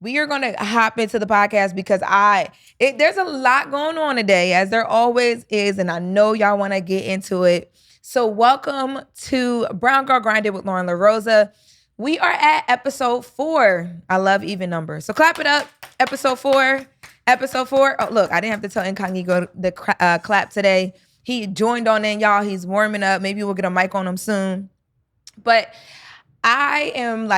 we are going to hop into the podcast because there's a lot going on today, as there always is, and I know y'all want to get into it. So welcome to Brown Girl Grinded with Loren LoRosa. We are at episode 4. I love even numbers. So clap it up. Episode 4. Episode 4. Oh, look, I didn't have to tell Incognito the clap today. He joined on in, y'all. He's warming up. Maybe we'll get a mic on him soon. But I am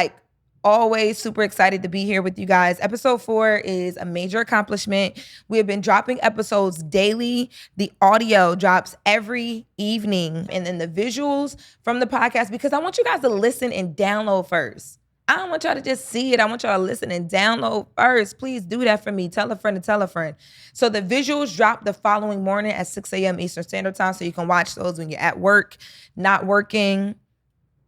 always super excited to be here with you guys. Episode 4 is a major accomplishment. We have been dropping episodes daily. The audio drops every evening. And then the visuals from the podcast, because I want you guys to listen and download first. I don't want y'all to just see it. I want y'all to listen and download first. Please do that for me. Tell a friend to tell a friend. So the visuals drop the following morning at 6 a.m. Eastern Standard Time. So you can watch those when you're at work, not working,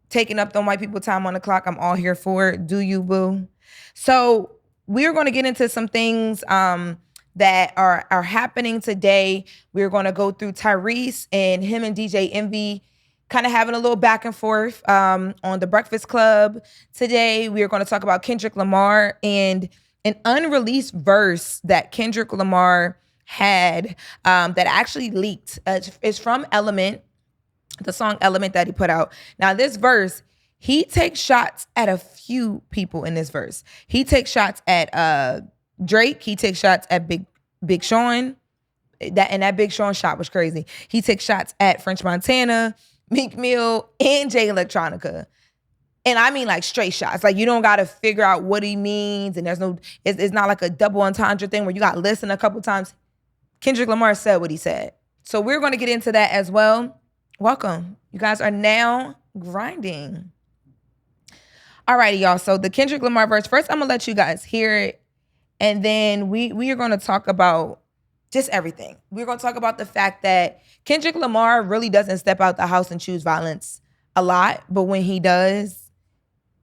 taking up the white people time on the clock. I'm all here for it. Do you, boo? So we're going to get into some things that are happening today. We're going to go through Tyrese and him and DJ Envy kind of having a little back and forth on The Breakfast Club. Today, we're going to talk about Kendrick Lamar and an unreleased verse that Kendrick Lamar had that actually leaked. It's from Element, the song Element that he put out. Now, this verse, he takes shots at a few people in this verse. He takes shots at Drake. He takes shots at Big Sean. That Big Sean shot was crazy. He takes shots at French Montana, Meek Mill, and Jay Electronica. And I mean straight shots. You don't got to figure out what he means. And it's not like a double entendre thing where you got to listen a couple times. Kendrick Lamar said what he said. So we're going to get into that as well. Welcome. You guys are now grinding. Alrighty, y'all. So the Kendrick Lamar verse, first I'm going to let you guys hear it. And then we are going to talk about just everything. We're going to talk about the fact that Kendrick Lamar really doesn't step out the house and choose violence a lot. But when he does,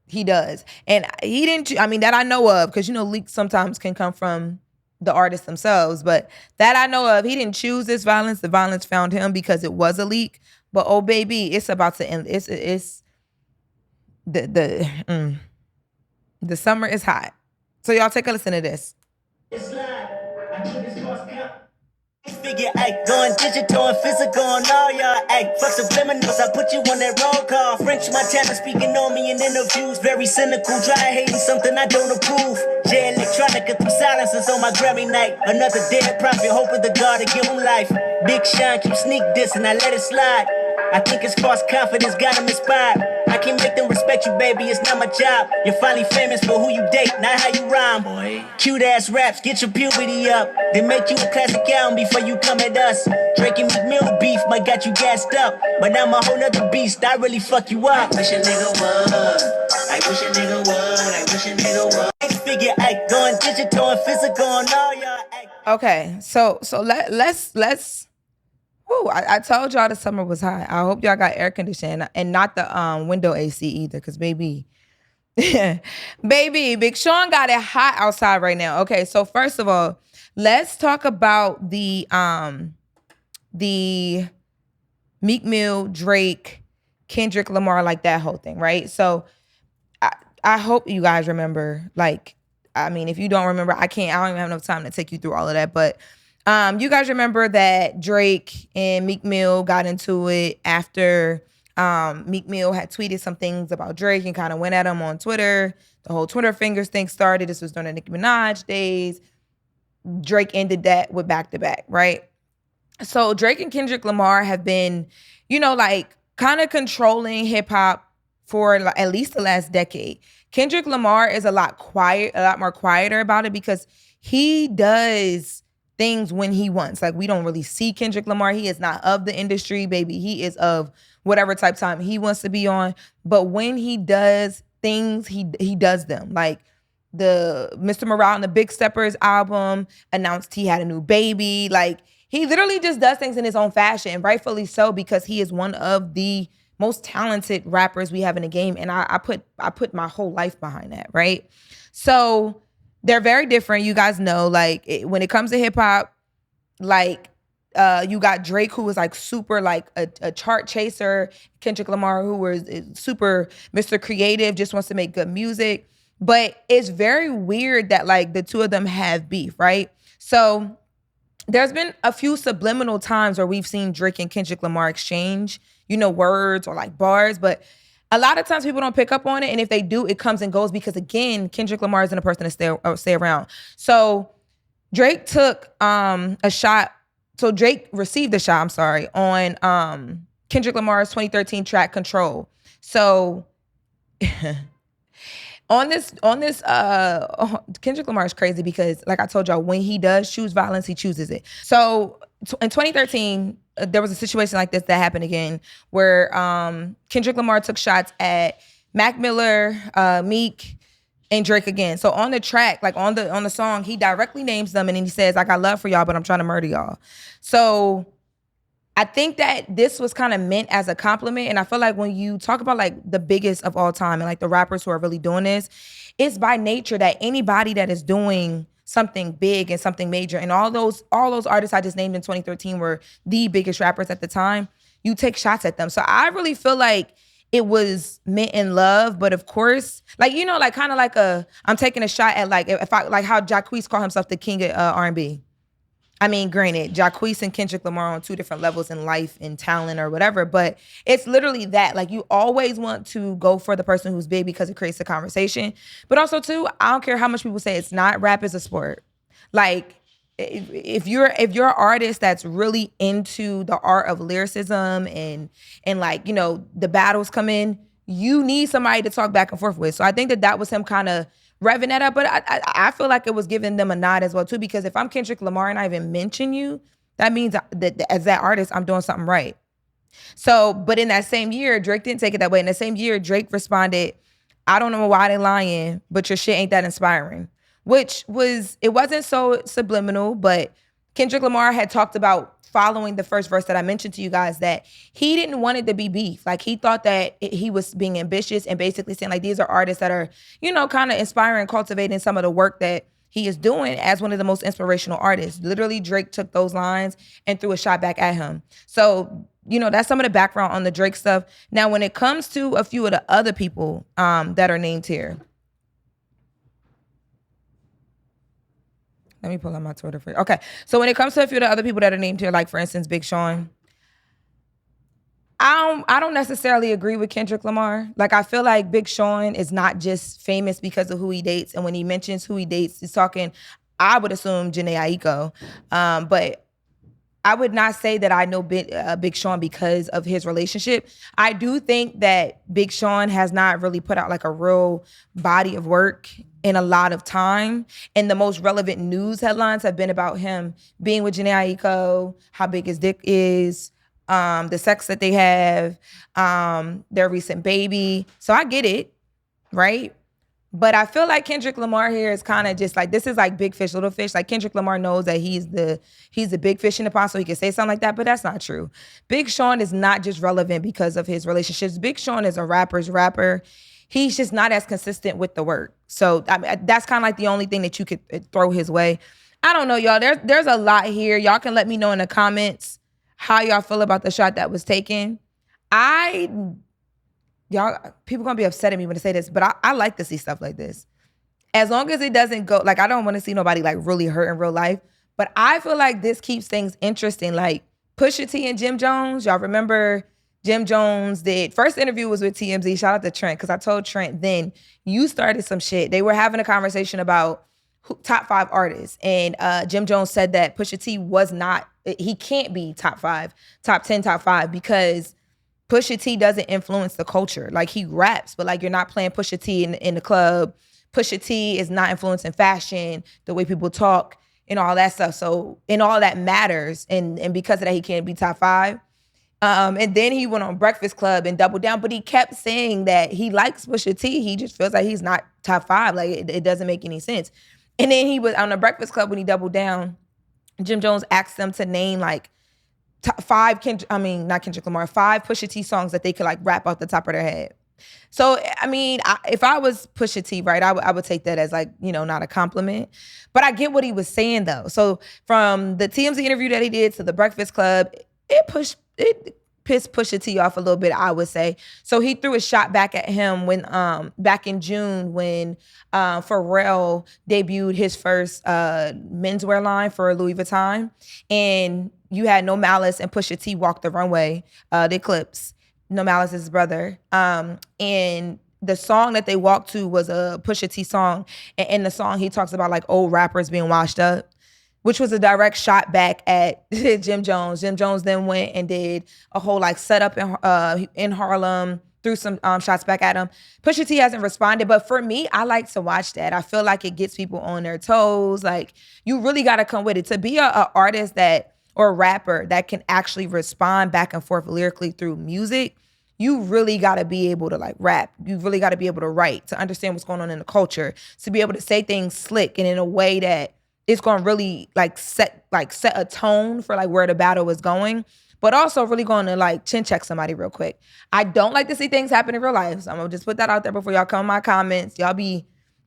he does. And he didn't, that I know of, because, leaks sometimes can come from the artists themselves. But that I know of, he didn't choose this violence. The violence found him because it was a leak. But oh, baby, it's about to end. It's the summer is hot. So y'all take a listen to this. Figure act, going digital and physical on all y'all act. Fuck subliminals, I put you on that roll call. French Montana speaking on me in interviews. Very cynical, dry hating something I don't approve. J Electronica through silences on my Grammy night. Another dead prophet, hoping the God to give him life. Big Sean keep sneak dissing, I let it slide. I think it's false confidence, got him inspired. I can't make them respect you, baby, it's not my job. You're finally famous for who you date, not how you rhyme. Boy. Cute ass raps, get your puberty up. Then make you a classic album before you come at us. Drake and Meek Mill beef might got you gassed up. But now I'm a whole nother beast, I really fuck you up. I wish a nigga would. I wish a nigga would. I wish a nigga would. Figure act, going digital and physical on all y'all act. Okay, so let's Woo, I told y'all the summer was hot. I hope y'all got air conditioning and not the window AC either, because baby, Big Sean got it hot outside right now. Okay, so first of all, let's talk about the Meek Mill, Drake, Kendrick Lamar, that whole thing, right? So I hope you guys remember. If you don't remember, I don't even have enough time to take you through all of that, but you guys remember that Drake and Meek Mill got into it after Meek Mill had tweeted some things about Drake and kind of went at him on Twitter. The whole Twitter fingers thing started. This was during the Nicki Minaj days. Drake ended that with back-to-back, right? So Drake and Kendrick Lamar have been, kind of controlling hip-hop for at least the last decade. Kendrick Lamar is a lot more quieter about it because he does things when he wants. We don't really see Kendrick Lamar. He is not of the industry, baby. He is of whatever type time he wants to be on. But when he does things, he does them. The Mr. Morale and the Big Steppers album announced he had a new baby. He literally just does things in his own fashion, and rightfully so, because he is one of the most talented rappers we have in the game. And I put my whole life behind that, right? So they're very different. You guys know, when it comes to hip hop, you got Drake, who was super a chart chaser. Kendrick Lamar, who was super Mr. Creative, just wants to make good music. But it's very weird that like the two of them have beef, right? So there's been a few subliminal times where we've seen Drake and Kendrick Lamar exchange, words or like bars, but a lot of times people don't pick up on it. And if they do, it comes and goes because again, Kendrick Lamar isn't a person to stay around. So Drake took a shot. So Drake received a shot, I'm sorry, on Kendrick Lamar's 2013 track Control. So on this, Kendrick Lamar is crazy because, like I told y'all, when he does choose violence, he chooses it. So in 2013, there was a situation like this that happened again, where Kendrick Lamar took shots at Mac Miller, Meek, and Drake again. So on the track, like on the song, he directly names them and then he says, "I got love for y'all, but I'm trying to murder y'all." So I think that this was kind of meant as a compliment. And I feel like when you talk about like the biggest of all time and like the rappers who are really doing this, it's by nature that anybody that is doing something big and something major, and all those artists I just named in 2013 were the biggest rappers at the time, you take shots at them. So I really feel like it was meant in love, but of course, like, like kind of like I'm taking a shot at like, if I like how Jacquees called himself the king of R&B. I mean, granted, Jacquees and Kendrick Lamar on two different levels in life and talent or whatever, but it's literally that. Like, you always want to go for the person who's big because it creates a conversation. But also, too, I don't care how much people say it's not. Rap is a sport. Like, if you're an artist that's really into the art of lyricism and like, the battles come in, you need somebody to talk back and forth with. So I think that was him kind of revving that up, but I feel like it was giving them a nod as well too, because if I'm Kendrick Lamar and I even mention you, that means that as that artist, I'm doing something right. So, but in that same year, Drake didn't take it that way. In the same year, Drake responded, "I don't know why they lying, but your shit ain't that inspiring," which it wasn't so subliminal, but Kendrick Lamar had talked about following the first verse that I mentioned to you guys that he didn't want it to be beef. Like, he thought that he was being ambitious and basically saying like, these are artists that are, kind of inspiring, cultivating some of the work that he is doing as one of the most inspirational artists. Literally, Drake took those lines and threw a shot back at him. So, that's some of the background on the Drake stuff. Now, when it comes to a few of the other people that are named here, let me pull out my Twitter for you. Okay. So when it comes to a few of the other people that are named here, like for instance, Big Sean, I don't necessarily agree with Kendrick Lamar. Like, I feel like Big Sean is not just famous because of who he dates. And when he mentions who he dates, he's talking, I would assume, Jhené Aiko. But I would not say that I know Big Sean because of his relationship. I do think that Big Sean has not really put out like a real body of work in a lot of time. And the most relevant news headlines have been about him being with Jhené Aiko, how big his dick is, the sex that they have, their recent baby. So I get it, right? But I feel like Kendrick Lamar here is kind of just like, this is like big fish, little fish. Like, Kendrick Lamar knows that he's the big fish in the pond, so he can say something like that, but that's not true. Big Sean is not just relevant because of his relationships. Big Sean is a rapper's rapper. He's just not as consistent with the work. So I mean, that's kind of like the only thing that you could throw his way. I don't know, y'all. There's a lot here. Y'all can let me know in the comments how y'all feel about the shot that was taken. Y'all, people gonna be upset at me when I say this, but I like to see stuff like this. As long as it doesn't go, like, I don't want to see nobody like really hurt in real life, but I feel like this keeps things interesting. Like Pusha T and Jim Jones, y'all remember Jim Jones did, first interview was with TMZ, shout out to Trent, because I told Trent then, you started some shit. They were having a conversation about top 5 artists, and Jim Jones said that Pusha T he can't be top 5, top 10, top 5, because Pusha T doesn't influence the culture. Like, he raps, but like, you're not playing Pusha T in the club. Pusha T is not influencing fashion, the way people talk, and all that stuff. So, and all that matters. And because of that, he can't be top 5. And then he went on Breakfast Club and doubled down, but he kept saying that he likes Pusha T. He just feels like he's not top 5. Like, it doesn't make any sense. And then he was on the Breakfast Club when he doubled down. Jim Jones asked them to name like 5 not Kendrick Lamar, 5 Pusha T songs that they could like rap off the top of their head. So, I mean, if I was Pusha T, right, I would take that as like, not a compliment. But I get what he was saying though. So from the TMZ interview that he did to the Breakfast Club, pissed Pusha T off a little bit, I would say. So he threw a shot back at him when back in June when Pharrell debuted his first menswear line for Louis Vuitton, and you had No Malice and Pusha T walk the runway, the Eclipse. No Malice is his brother, and the song that they walked to was a Pusha T song, and in the song he talks about like old rappers being washed up, which was a direct shot back at Jim Jones. Jim Jones then went and did a whole like setup in Harlem, threw some shots back at him. Pusha T hasn't responded, but for me, I like to watch that. I feel like it gets people on their toes. Like, you really got to come with it. To be a artist that, or a rapper that can actually respond back and forth lyrically through music, you really got to be able to like rap. You really got to be able to write, to understand what's going on in the culture, to be able to say things slick and in a way that it's going to really like set a tone for like where the battle is going, but also really going to like chin check somebody real quick. I don't like to see things happen in real life, so I'm gonna just put that out there before y'all come in my comments.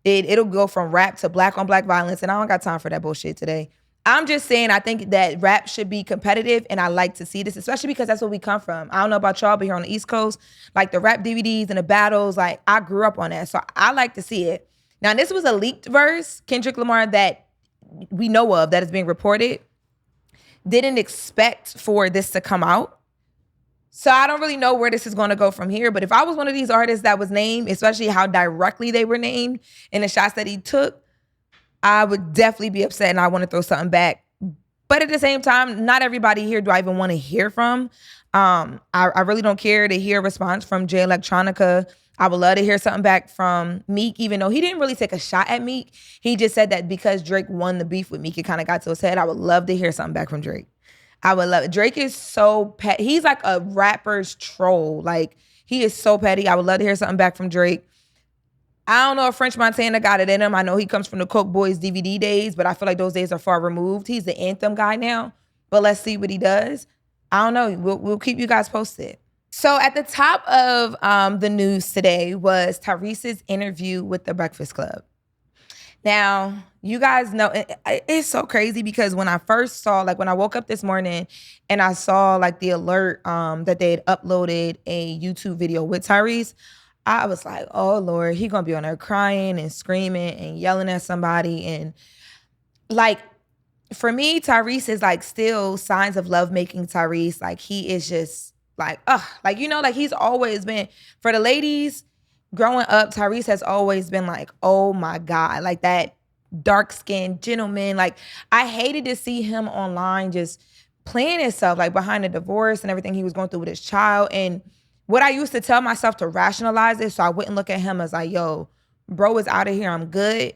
It'll go from rap to black on black violence, and I don't got time for that bullshit today. I'm just saying I think that rap should be competitive, and I like to see this, especially because that's where we come from. I don't know about y'all, but here on the East Coast, like the rap DVDs and the battles, like I grew up on that, so I like to see it. Now, this was a leaked verse, Kendrick Lamar, that we know of, that is being reported. Didn't expect for this to come out. So I don't really know where this is going to go from here. But if I was one of these artists that was named, especially how directly they were named and the shots that he took, I would definitely be upset and I want to throw something back. But at the same time, not everybody here do I even want to hear from. I really don't care to hear a response from Jay Electronica. I would love to hear something back from Meek, even though he didn't really take a shot at Meek. He just said that because Drake won the beef with Meek, it kind of got to his head. I would love to hear something back from Drake. I would love it. Drake is so petty. He's like a rapper's troll. Like, he is so petty. I would love to hear something back from Drake. I don't know if French Montana got it in him. I know he comes from the Coke Boys DVD days, but I feel like those days are far removed. He's the anthem guy now, but let's see what he does. I don't know. We'll keep you guys posted. So at the top of the news today was Tyrese's interview with The Breakfast Club. Now, you guys know, it's so crazy because when I first saw, like when I woke up this morning and I saw like the alert that they had uploaded a YouTube video with Tyrese, I was like, oh Lord, he gonna be on there crying and screaming and yelling at somebody. And like, for me, Tyrese is like still signs of love making Tyrese. Like, he is just like, like, you know, like he's always been, for the ladies growing up, Tyrese has always been like, oh my God, like that dark-skinned gentleman. Like, I hated to see him online just playing himself, like behind the divorce and everything he was going through with his child. And what I used to tell myself to rationalize it so I wouldn't look at him as like, yo, bro is out of here, I'm good,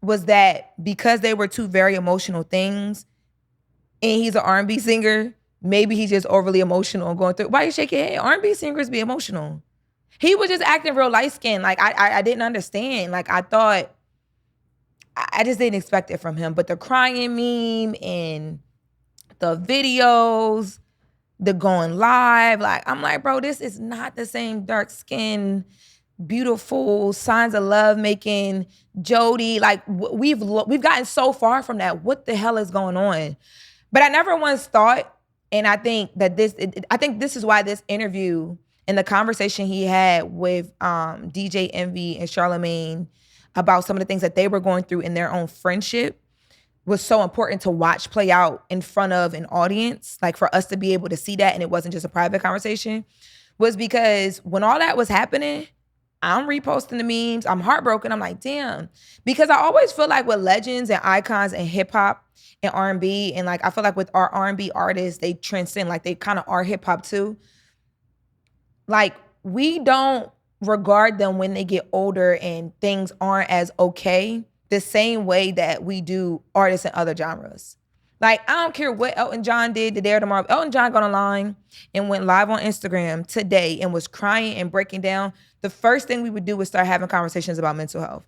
was that because they were two very emotional things and he's an R&B singer, maybe he's just overly emotional and going through. Why you shake your head? R&B singers be emotional. He was just acting real light-skinned. Like, I didn't understand. Like, I thought, I just didn't expect it from him. But the crying meme and the videos, the going live, like, I'm like, bro, this is not the same dark-skinned, beautiful, signs of love making Jody. Like, we've gotten so far from that. What the hell is going on? But I never once thought, and I think that I think this is why this interview and the conversation he had with DJ Envy and Charlemagne about some of the things that they were going through in their own friendship was so important to watch play out in front of an audience, like for us to be able to see that and it wasn't just a private conversation, was because when all that was happening, I'm reposting the memes, I'm heartbroken, I'm like, damn. Because I always feel like with legends and icons and hip hop and R&B, and like I feel like with our R&B artists, they transcend, like they kind of are hip hop too. Like, we don't regard them when they get older and things aren't as okay the same way that we do artists in other genres. Like, I don't care what Elton John did today or tomorrow. Elton John got online and went live on Instagram today and was crying and breaking down. The first thing we would do was start having conversations about mental health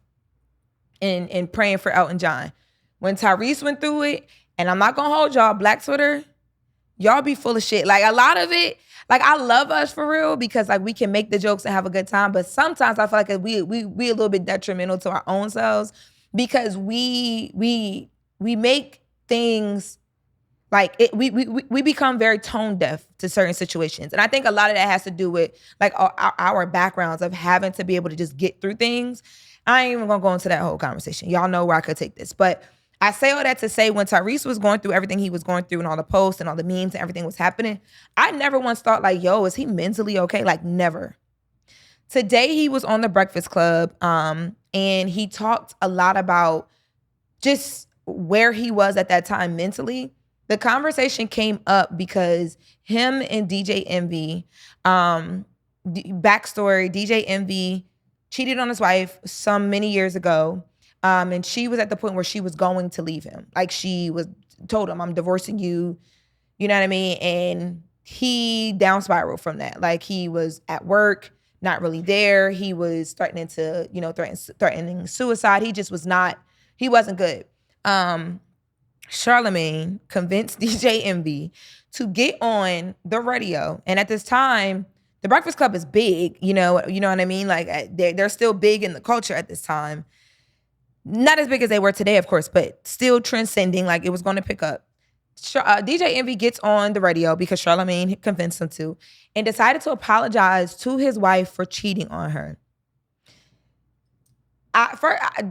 and praying for Elton John. When Tyrese went through it, and I'm not gonna hold y'all, Black Twitter, y'all be full of shit. Like, a lot of it, like, I love us for real because like we can make the jokes and have a good time, but sometimes I feel like we a little bit detrimental to our own selves because we make things Like we become very tone deaf to certain situations. And I think a lot of that has to do with like our backgrounds of having to be able to just get through things. I ain't even gonna go into that whole conversation. Y'all know where I could take this. But I say all that to say when Tyrese was going through everything he was going through and all the posts and all the memes and everything was happening, I never once thought like, yo, is he mentally okay? Like never. Today he was on the Breakfast Club and he talked a lot about just where he was at that time mentally. The conversation came up because him and DJ Envy, backstory, DJ Envy cheated on his wife some many years ago. And she was at the point where she was going to leave him. Like she was told him, I'm divorcing you. You know what I mean? And he down spiraled from that. Like he was at work, not really there. He was threatening to, threatening suicide. He just was not, he wasn't good. Charlemagne convinced DJ Envy to get on the radio. And at this time, the Breakfast Club is big, you know what I mean? Like they're still big in the culture at this time. Not as big as they were today, of course, but still transcending, like it was going to pick up. DJ Envy gets on the radio because Charlemagne convinced him to and decided to apologize to his wife for cheating on her.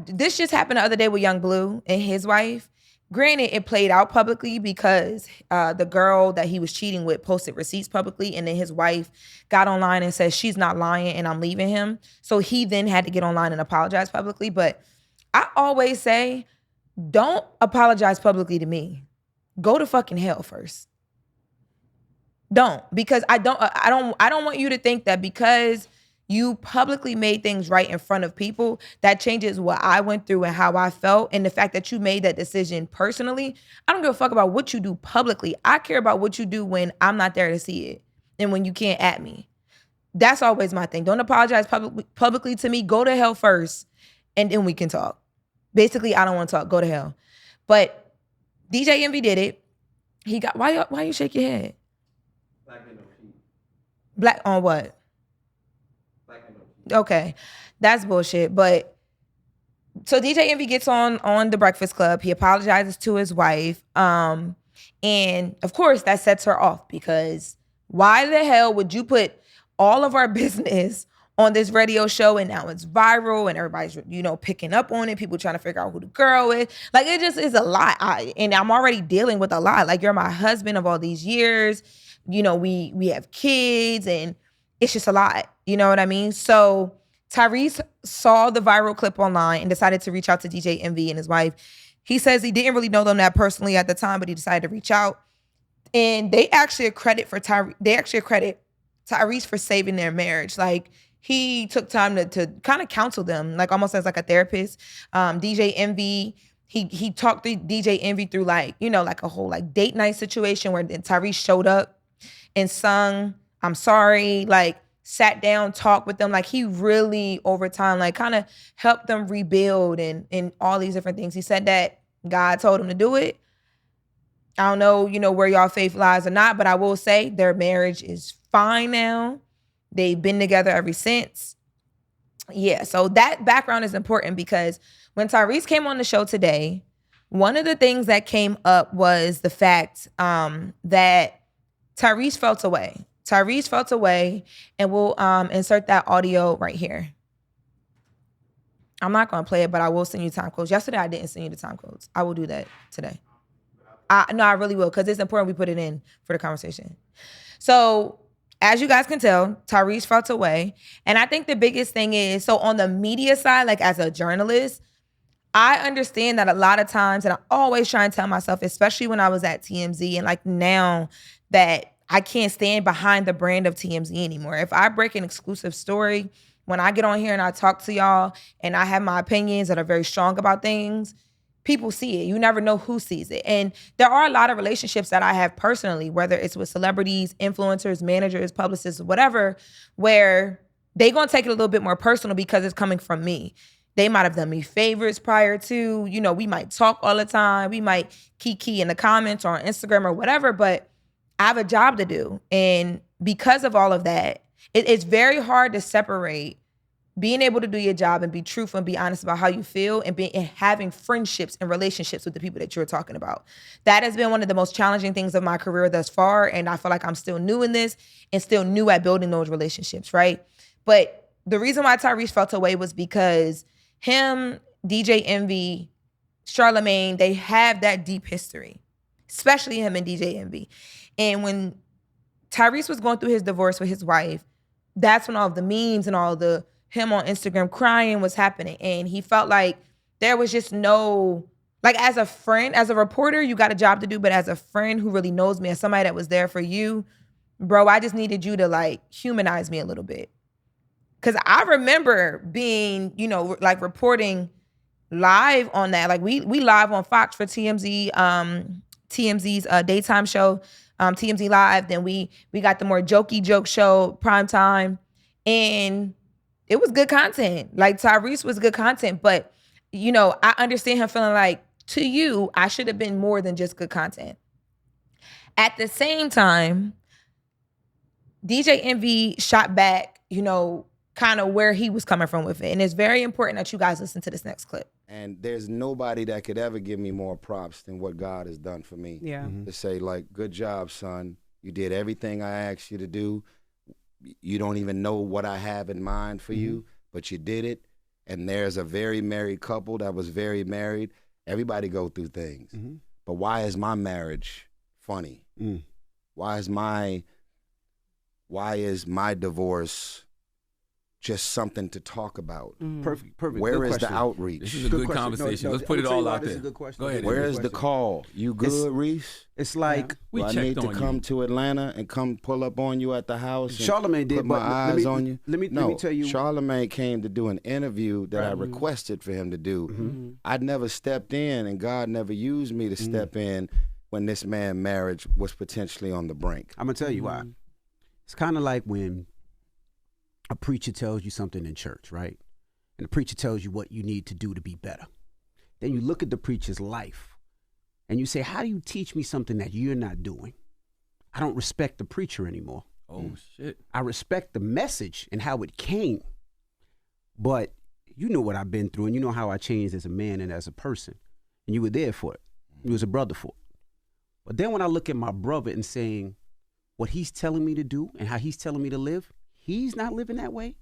This just happened the other day with Young Blue and his wife. Granted, it played out publicly because the girl that he was cheating with posted receipts publicly, and then his wife got online and said, she's not lying and I'm leaving him. So he then had to get online and apologize publicly. But I always say, don't apologize publicly to me. Go to fucking hell first. Don't, because I don't want you to think that because you publicly made things right in front of people, that changes what I went through and how I felt. And the fact that you made that decision personally, I don't give a fuck about what you do publicly. I care about what you do when I'm not there to see it and when you can't at me. That's always my thing. Don't apologize publicly to me. Go to hell first and then we can talk. Basically, I don't want to talk. Go to hell. But DJ Envy did it. He got, why you shake your head? Black men don't cheat. Black on what? Black men don't cheat. Okay, that's bullshit. But so DJ Envy gets on the Breakfast Club. He apologizes to his wife. And of course that sets her off because why the hell would you put all of our business on this radio show and now it's viral and everybody's, picking up on it. People trying to figure out who the girl is. Like, it just is a lot. And I'm already dealing with a lot. Like, you're my husband of all these years. We have kids and it's just a lot. You know what I mean? So Tyrese saw the viral clip online and decided to reach out to DJ Envy and his wife. He says he didn't really know them that personally at the time, but he decided to reach out. And they actually credit Tyrese for saving their marriage. Like, he took time to kind of counsel them, like almost as like a therapist. DJ Envy, he talked to DJ Envy through like a whole like date night situation where Tyrese showed up and sung I'm Sorry, like sat down, talked with them. Like he really over time, like kind of helped them rebuild and all these different things. He said that God told him to do it. I don't know, where y'all faith lies or not, but I will say their marriage is fine now. They've been together ever since. Yeah, so that background is important because when Tyrese came on the show today, one of the things that came up was the fact that Tyrese felt away. Tyrese felt away, and we'll insert that audio right here. I'm not going to play it, but I will send you time codes. Yesterday, I didn't send you the time codes. I will do that today. I really will, because it's important we put it in for the conversation. So, as you guys can tell, Tyrese felt away. And I think the biggest thing is, so on the media side, like as a journalist, I understand that a lot of times, and I always try and tell myself, especially when I was at TMZ and like now that I can't stand behind the brand of TMZ anymore. If I break an exclusive story, when I get on here and I talk to y'all and I have my opinions that are very strong about things, people see it. You never know who sees it. And there are a lot of relationships that I have personally, whether it's with celebrities, influencers, managers, publicists, whatever, where they gonna take it a little bit more personal because it's coming from me. They might have done me favors prior to, we might talk all the time. We might kiki in the comments or on Instagram or whatever, but I have a job to do. And because of all of that, it's very hard to separate being able to do your job and be truthful and be honest about how you feel and having friendships and relationships with the people that you're talking about. That has been one of the most challenging things of my career thus far. And I feel like I'm still new in this and still new at building those relationships, right? But the reason why Tyrese felt away was because him, DJ Envy, Charlamagne, they have that deep history, especially him and DJ Envy. And when Tyrese was going through his divorce with his wife, that's when all of the memes and all the him on Instagram crying was happening. And he felt like there was just no, like as a friend, as a reporter, you got a job to do, but as a friend who really knows me, as somebody that was there for you, bro, I just needed you to like humanize me a little bit. Cause I remember being, you know, like reporting live on that. Like we live on Fox for TMZ, TMZ's daytime show, TMZ Live. Then we got the more jokey joke show, prime time. And it was good content. Like Tyrese was good content, but you know, I understand him feeling like to you, I should have been more than just good content. At the same time, DJ Envy shot back, you know, kind of where he was coming from with it. And it's very important that you guys listen to this next clip. And there's nobody that could ever give me more props than what God has done for me. Yeah. To say like, good job, son. You did everything I asked you to do. You don't even know what I have in mind for you, but you did it. And there's a very married couple that was very married. Everybody go through things. But why is my marriage funny? Why is my divorce just something to talk about? Perfect. Where Good is question. the outreach? This is a good conversation. Let's put it all out there. This is a good question. Go ahead. Where is the call? You good, Reese? It's like We Do I checked need to on come you. to Atlanta and come pull up on you at the house and Charlamagne did, put my but eyes on you? Let me tell you. Charlamagne came to do an interview that I requested for him to do. I'd never stepped in, and God never used me to step in when this man's marriage was potentially on the brink. I'm gonna tell you why. It's kind of like when a preacher tells you something in church, right? And the preacher tells you what you need to do to be better. Then you look at the preacher's life and you say, how do you teach me something that you're not doing? I don't respect the preacher anymore. Oh, shit. I respect the message and how it came. But you know what I've been through, and you know how I changed as a man and as a person. And you were there for it. You was a brother for it. But then when I look at my brother and saying what he's telling me to do and how he's telling me to live, he's not living that way,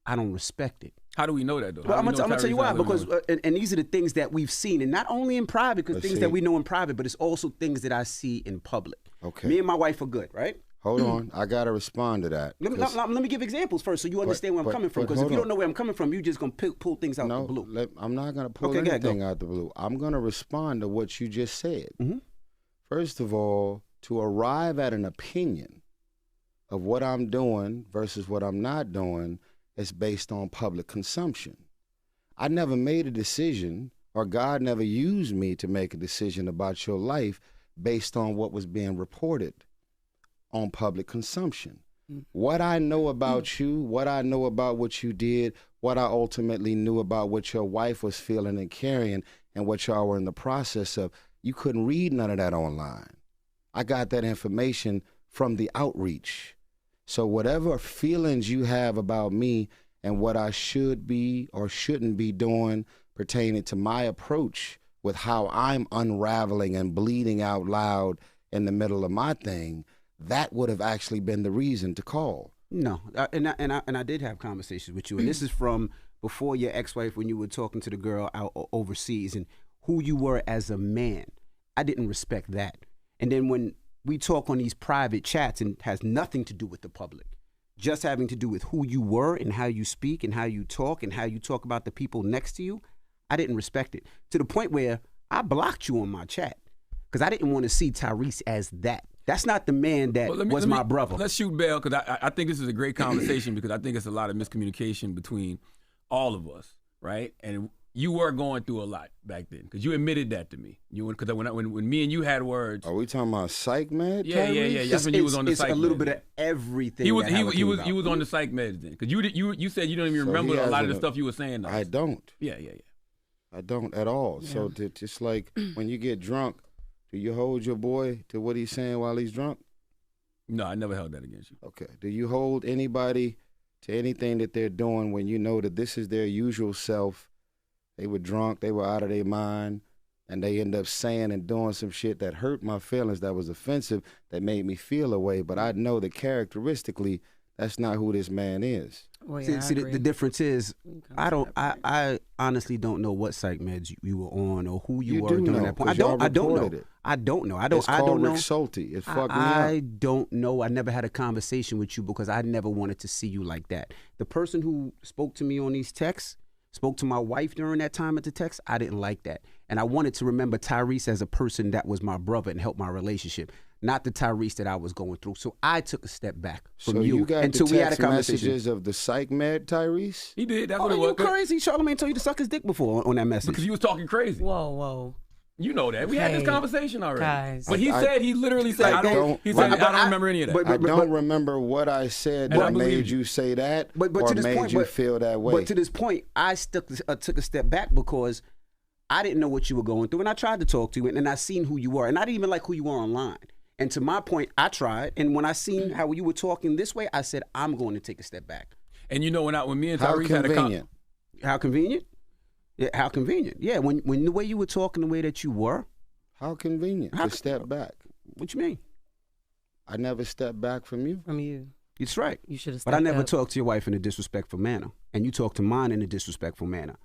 I don't respect it. How do we know that, though? Well, I'm going to tell you why. Tyrese not living Because, that way? and these are the things that we've seen, and not only in private, because Let's things see. that we know in private, but it's also things that I see in public. Okay. Me and my wife are good, right? Hold on. I got to respond to that. Let me give examples first so you understand where I'm coming from. but Because if hold you on. don't know where I'm coming from, you're just going to pull things out the blue. I'm not going to pull Okay, go ahead, anything go. out the blue. I'm going to respond to what you just said. Mhm. First of all, to arrive at an opinion of what I'm doing versus what I'm not doing is based on public consumption. I never made a decision, or God never used me to make a decision about your life based on what was being reported on public consumption. What I know about you, what I know about what you did, what I ultimately knew about what your wife was feeling and carrying and what y'all were in the process of, you couldn't read none of that online. I got that information from the outreach. So whatever feelings you have about me and what I should be or shouldn't be doing pertaining to my approach with how I'm unraveling and bleeding out loud in the middle of my thing, that would have actually been the reason to call. No, and I did have conversations with you, and this is from before your ex-wife when you were talking to the girl out overseas and who you were as a man. I didn't respect that. And then when we talk on these private chats and has nothing to do with the public, just having to do with who you were and how you speak and how you talk about the people next to you, I didn't respect it. To the point where I blocked you on my chat because I didn't want to see Tyrese as that. That's not the man that was my brother. Let's shoot bail, because I think this is a great conversation because I think it's a lot of miscommunication between all of us, right? And you were going through a lot back then because you admitted that to me. Because when me and you had words. Are we talking about psych med? Yeah. That's when you was on the psych It's a little med. bit of everything. He was on the psych meds then because you said you don't even So remember he a lot has of the stuff you were saying. To us. I don't. Yeah. I don't at all. Yeah. So it's like when you get drunk, do you hold your boy to what he's saying while he's drunk? No, I never held that against you. Okay. Do you hold anybody to anything that they're doing when you know that this is their usual self. They were drunk, they were out of their mind, and they end up saying and doing some shit that hurt my feelings, that was offensive, that made me feel a way. But I know that characteristically, that's not who this man is. Well, yeah, See, the difference is, I honestly don't know what psych meds you were on or who you were during know, that point. I 'cause y'all don't know. reported it. I don't know. It's I called don't know. Rick Schulte. It fucked me I up. don't know. I never had a conversation with you because I never wanted to see you like that. The person who spoke to me on these texts, spoke to my wife during that time at the text, I didn't like that. And I wanted to remember Tyrese as a person that was my brother and helped my relationship, not the Tyrese that I was going through. So I took a step back from So you got until the we had a text conversation. messages of the psych med, Tyrese? He did. That's Oh, what it you was. crazy? Charlamagne told you to suck his dick before on that message. Because you was talking crazy. Whoa. You know that. We had this Hey, conversation already. guys. But he literally said, I don't- he said, but I don't remember any of that. I don't remember what I said And I that believe made you. you say that But or to this made point, you but- feel that way. But to this point, I took a step back because I didn't know what you were going through, and I tried to talk to you, and I seen who you were, and I didn't even like who you were online. And to my point, I tried, and when I seen how you were talking this way, I said, I'm going to take a step back. And you know, when me and How Tyrese had a convenient. How convenient? Yeah, how convenient. Yeah, when the way you were talking, the way that you were, How convenient How to step back. what you mean? I never stepped back from you. From you. It's right. You should have But I never up. talked to your wife in a disrespectful manner, and you talked to mine in a disrespectful manner.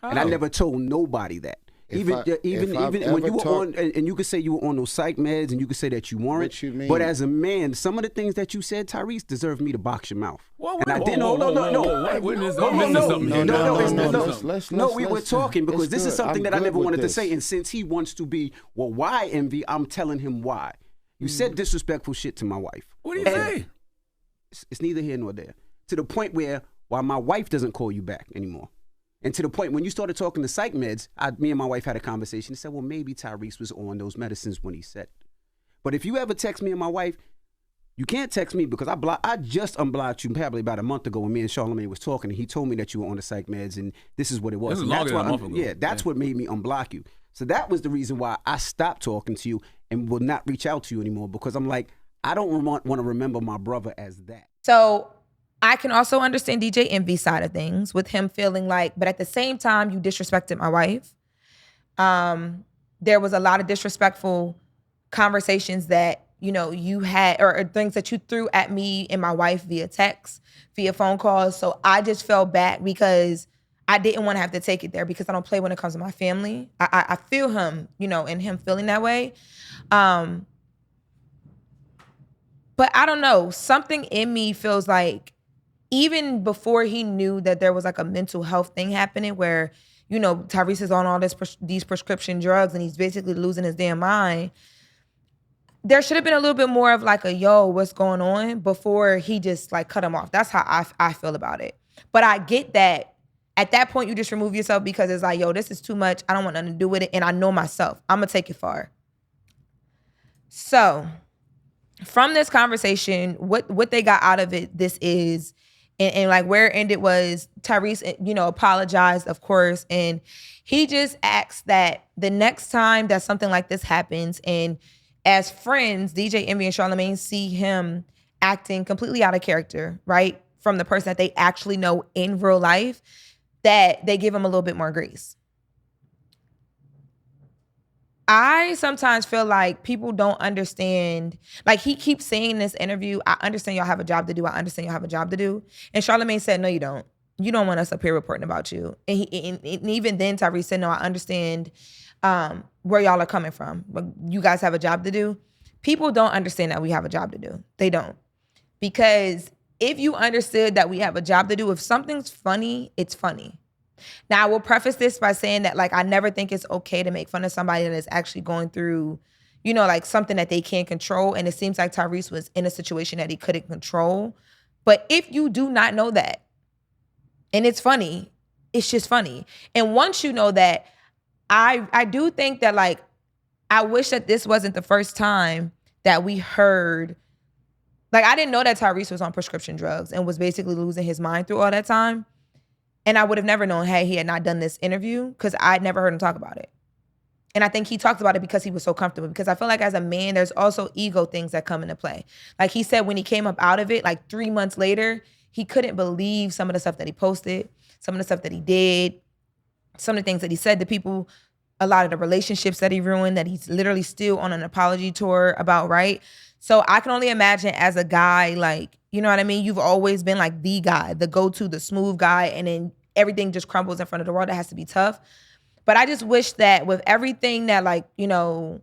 And I How? never told nobody that. If Even I've when ever you were talked- on, and you could say you were on those psych meds, and you could say that you weren't. What you mean? But as a man, some of the things that you said, Tyrese, deserved me to box your mouth. Whoa, and I whoa, didn't. whoa, No. We're missing No, something no, here. no, We're it's missing not. something. No, we were talking because this is something that I never wanted to say. And And since he wants to be, well, why envy? I'm telling him why. You said disrespectful shit to my wife. What do you And say? It's neither here nor there. To the point where my wife doesn't call you back anymore. And to the point when you started talking to psych meds, me and my wife had a conversation and said, well, maybe Tyrese was on those medicines when he said it. But if you ever text me and my wife, you can't text me because I just unblocked you probably about a month ago when me and Charlamagne was talking, and he told me that you were on the psych meds and this is what it was. This is And longer that's than a why month ago. Yeah, that's what made me unblock you. So that was the reason why I stopped talking to you and will not reach out to you anymore, because I'm like, I don't want to remember my brother as that. So I can also understand DJ Envy's side of things with him feeling like, but at the same time, you disrespected my wife. There was a lot of disrespectful conversations that, you know, you had, or things that you threw at me and my wife via text, via phone calls. So I just fell back because I didn't want to have to take it there because I don't play when it comes to my family. I feel him, you know, and him feeling that way. But I don't know, something in me feels like even before he knew that there was like a mental health thing happening where, you know, Tyrese is on all these prescription drugs and he's basically losing his damn mind, there should have been a little bit more of like a, yo, what's going on, before he just like cut him off. That's how I feel about it. But I get that at that point you just remove yourself because it's like, yo, this is too much. I don't want nothing to do with it. And I know myself. I'm going to take it far. So from this conversation, what they got out of it, this is, and like where it ended was Tyrese, you know, apologized, of course. And he just asks that the next time that something like this happens, and as friends, DJ Envy and Charlamagne see him acting completely out of character, right? From the person that they actually know in real life, that they give him a little bit more grace. I sometimes feel like people don't understand, like he keeps saying in this interview, I understand y'all have a job to do. I understand y'all have a job to do. And Charlamagne said, no, you don't. You don't want us up here reporting about you. And even then Tyrese said, no, I understand where y'all are coming from. But you guys have a job to do. People don't understand that we have a job to do. They don't. Because if you understood that we have a job to do, if something's funny, it's funny. Now, I will preface this by saying that, like, I never think it's okay to make fun of somebody that is actually going through, you know, like something that they can't control. And it seems like Tyrese was in a situation that he couldn't control. But if you do not know that, and it's funny, it's just funny. And once you know that, I do think that, like, I wish that this wasn't the first time that we heard, like, I didn't know that Tyrese was on prescription drugs and was basically losing his mind through all that time. And I would have never known, hey, he had not done this interview, because I'd never heard him talk about it. And I think he talked about it because he was so comfortable. Because I feel like as a man, there's also ego things that come into play. Like he said, when he came up out of it, like 3 months later, he couldn't believe some of the stuff that he posted, some of the stuff that he did, some of the things that he said to people, a lot of the relationships that he ruined, that he's literally still on an apology tour about, right? So I can only imagine as a guy, like, you know what I mean? You've always been like the guy, the go-to, the smooth guy, and then everything just crumbles in front of the world. That has to be tough. But I just wish that with everything that, like, you know,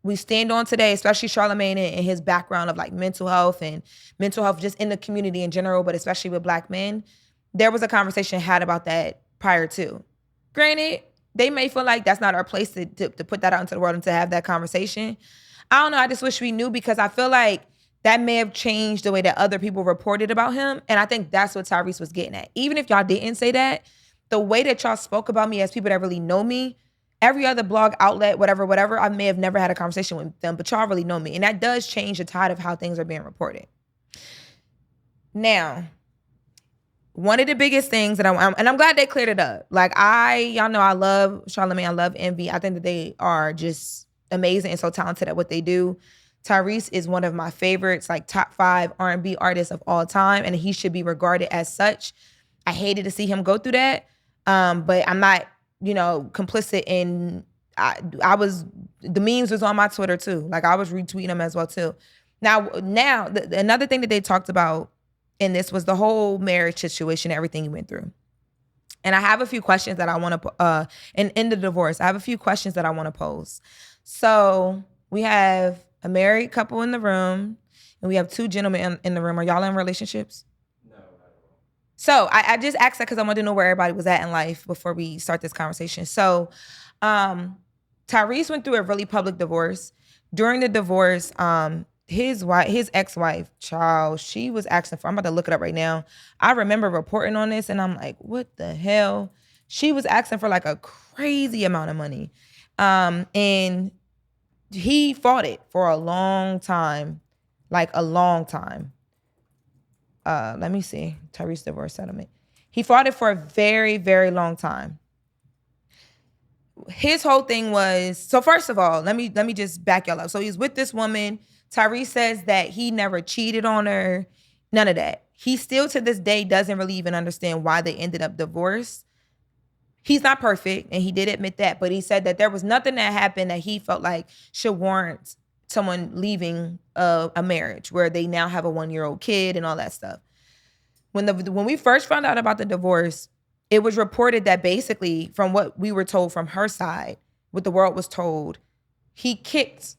we stand on today, especially Charlamagne and his background of like mental health just in the community in general, but especially with Black men, there was a conversation had about that prior to. Granted, they may feel like that's not our place to put that out into the world and to have that conversation. I don't know. I just wish we knew, because I feel like that may have changed the way that other people reported about him. And I think that's what Tyrese was getting at. Even if y'all didn't say that, the way that y'all spoke about me as people that really know me, every other blog outlet, whatever, I may have never had a conversation with them, but y'all really know me. And that does change the tide of how things are being reported. Now, one of the biggest things that and I'm glad they cleared it up. Like, y'all know I love Charlamagne, I love Envy. I think that they are just amazing and so talented at what they do. Tyrese is one of my favorites, like top 5 R&B artists of all time, and he should be regarded as such. I hated to see him go through that, but I'm not, you know, complicit in. I was, the memes was on my Twitter too. Like, I was retweeting them as well too. Now, another thing that they talked about in this was the whole marriage situation, everything he went through. And I have a few questions that I want to, in the divorce, I have a few questions that I want to pose. So we have a married couple in the room, and we have 2 gentlemen in the room. Are y'all in relationships? No, not at all. So I just asked that because I wanted to know where everybody was at in life before we start this conversation. So Tyrese went through a really public divorce. During the divorce, his ex-wife, child, she was asking for, I'm about to look it up right now. I remember reporting on this and I'm like, what the hell? She was asking for like a crazy amount of money. And he fought it for a long time, like a long time. Let me see, Tyrese divorce settlement. He fought it for a very, very long time. His whole thing was, so first of all, let me just back y'all up. So he's with this woman. Tyrese says that he never cheated on her, none of that. He still to this day doesn't really even understand why they ended up divorced. He's not perfect, and he did admit that, but he said that there was nothing that happened that he felt like should warrant someone leaving a marriage where they now have a 1-year-old kid and all that stuff. When we first found out about the divorce, it was reported that basically, from what we were told from her side, what the world was told, he kicked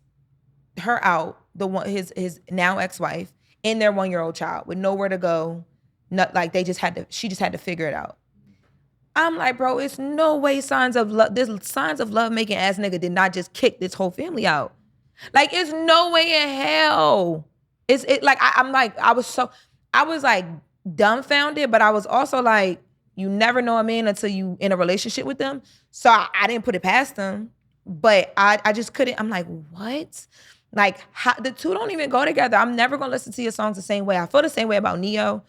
her out, his now ex-wife, and their 1-year-old child with nowhere to go. Not like she just had to figure it out. I'm like, bro, it's no way signs of love making ass nigga did not just kick this whole family out. Like, it's no way in hell. I was like dumbfounded, but I was also like, you never know a man until you in a relationship with them. So I didn't put it past them, but I just couldn't. I'm like, what? Like, how, the two don't even go together. I'm never gonna listen to your songs the same way. I feel the same way about Neo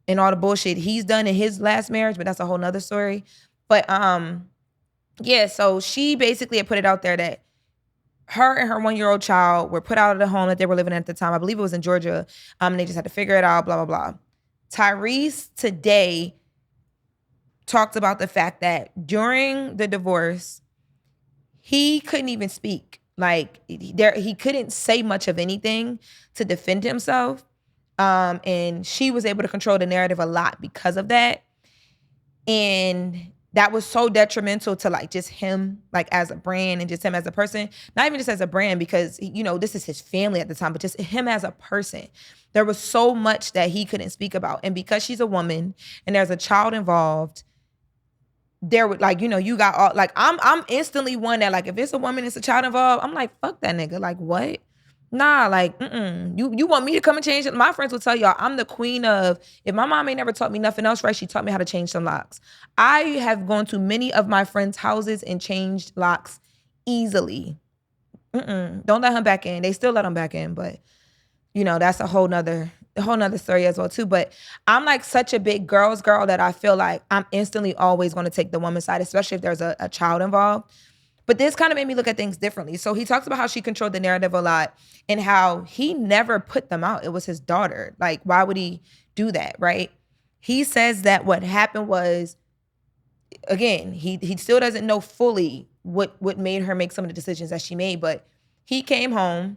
and all the bullshit he's done in his last marriage, but that's a whole nother story. But yeah, so she basically had put it out there that her and her 1-year-old child were put out of the home that they were living in at the time. I believe it was in Georgia. And they just had to figure it out, blah, blah, blah. Tyrese today talked about the fact that during the divorce, he couldn't even speak. Like, he couldn't say much of anything to defend himself. And she was able to control the narrative a lot because of that. And that was so detrimental to like just him, like as a brand and just him as a person. Not even just as a brand, because, you know, this is his family at the time, but just him as a person. There was so much that he couldn't speak about. And because she's a woman and there's a child involved, there would, like, you know, you got all, like, I'm instantly one that, like, if it's a woman, it's a child involved, I'm like, fuck that nigga. Like, what? Nah, like, You want me to come and change it? My friends will tell y'all, I'm the queen of, if my mom ain't never taught me nothing else right, she taught me how to change some locks. I have gone to many of my friends' houses and changed locks easily. Don't let him back in. They still let him back in, but, you know, that's a whole nother story as well too. But I'm like such a big girl's girl that I feel like I'm instantly always going to take the woman's side, especially if there's a child involved. But this kind of made me look at things differently. So he talks about how she controlled the narrative a lot and how he never put them out. It was his daughter. Like, why would he do that, right? He says that what happened was, again, he still doesn't know fully what made her make some of the decisions that she made, but he came home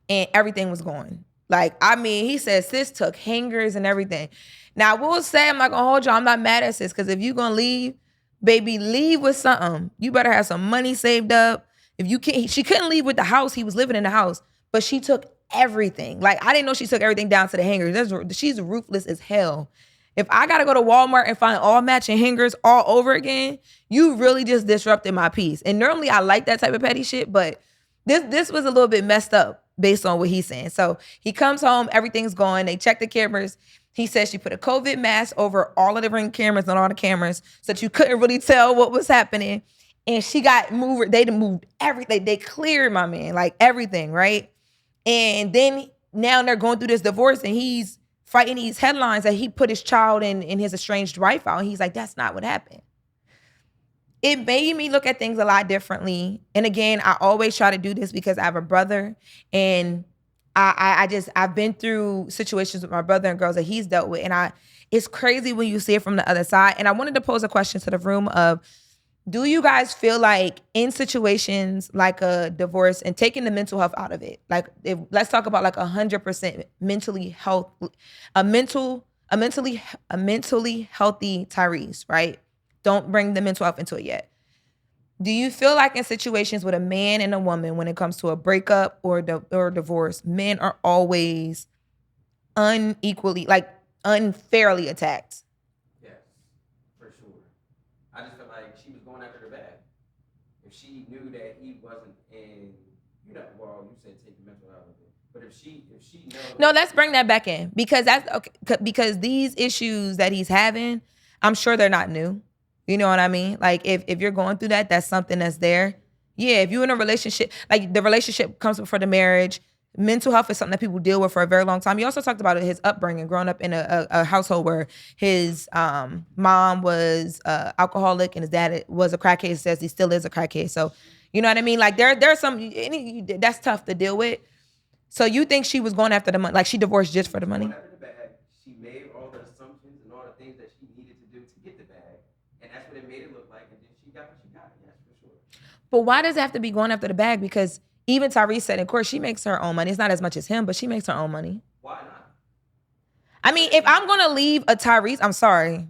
and everything was gone. Like, I mean, he said sis took hangers and everything. Now, I will say, I'm not gonna hold you. I'm not mad at sis, because if you gonna leave, baby, leave with something. You better have some money saved up. If you can't, she couldn't leave with the house. He was living in the house, but she took everything. Like, I didn't know she took everything down to the hangers. She's ruthless as hell. If I gotta go to Walmart and find all matching hangers all over again, you really just disrupted my peace. And normally I like that type of petty shit, but this was a little bit messed up based on what he's saying. So he comes home, everything's gone. They check the cameras. He says she put a COVID mask over all of the ring cameras and all the cameras so that you couldn't really tell what was happening. And she got moved. They moved everything. They cleared my man, like everything, right? And then now they're going through this divorce, and he's fighting these headlines that he put his child in his estranged wife out. And he's like, that's not what happened. It made me look at things a lot differently. And again, I always try to do this because I have a brother, and I've been through situations with my brother and girls that he's dealt with. And it's crazy when you see it from the other side. And I wanted to pose a question to the room of, do you guys feel like in situations like a divorce, and taking the mental health out of it, like let's talk about like 100% mentally mentally healthy Tyrese, right? Don't bring the mental health into it yet. Do you feel like in situations with a man and a woman, when it comes to a breakup or divorce, men are always unequally, like unfairly attacked? Yes, for sure. I just feel like she was going after the bag. If she knew that he wasn't in, well, you said take the mental out of it, but if she knows. No, let's bring that back in, because that's okay, because these issues that he's having, I'm sure they're not new. You know what I mean? Like, if you're going through that, that's something that's there. Yeah, if you're in a relationship, like the relationship comes before the marriage. Mental health is something that people deal with for a very long time. You also talked about his upbringing, growing up in a household where his mom was alcoholic and his dad was a crackhead. Says he still is a crackhead. So, you know what I mean? Like, there's some, that's tough to deal with. So you think she was going after the money? Like, she divorced just for the money? Going after the bag. She made all the assumptions and all the things that she needed to do to get the bag, and that's what it made it look like. And then she got what she got. Yes, for sure. But why does it have to be going after the bag? Because even Tyrese said in court, she makes her own money. It's not as much as him, but she makes her own money. Why not? I mean, if I'm gonna leave a Tyrese, I'm sorry.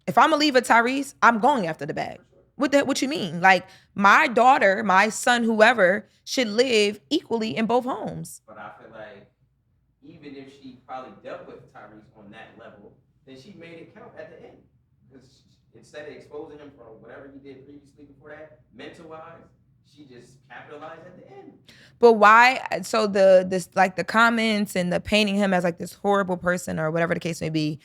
If I'm gonna leave a Tyrese, I'm going after the bag. What you mean? Like, my daughter, my son, whoever, should live equally in both homes. But I feel like even if she probably dealt with Tyrese on that level, then she made it count at the end. Because instead of exposing him for whatever he did previously before that, mental-wise, she just capitalized at the end. But why? So the comments and the painting him as like this horrible person or whatever the case may be,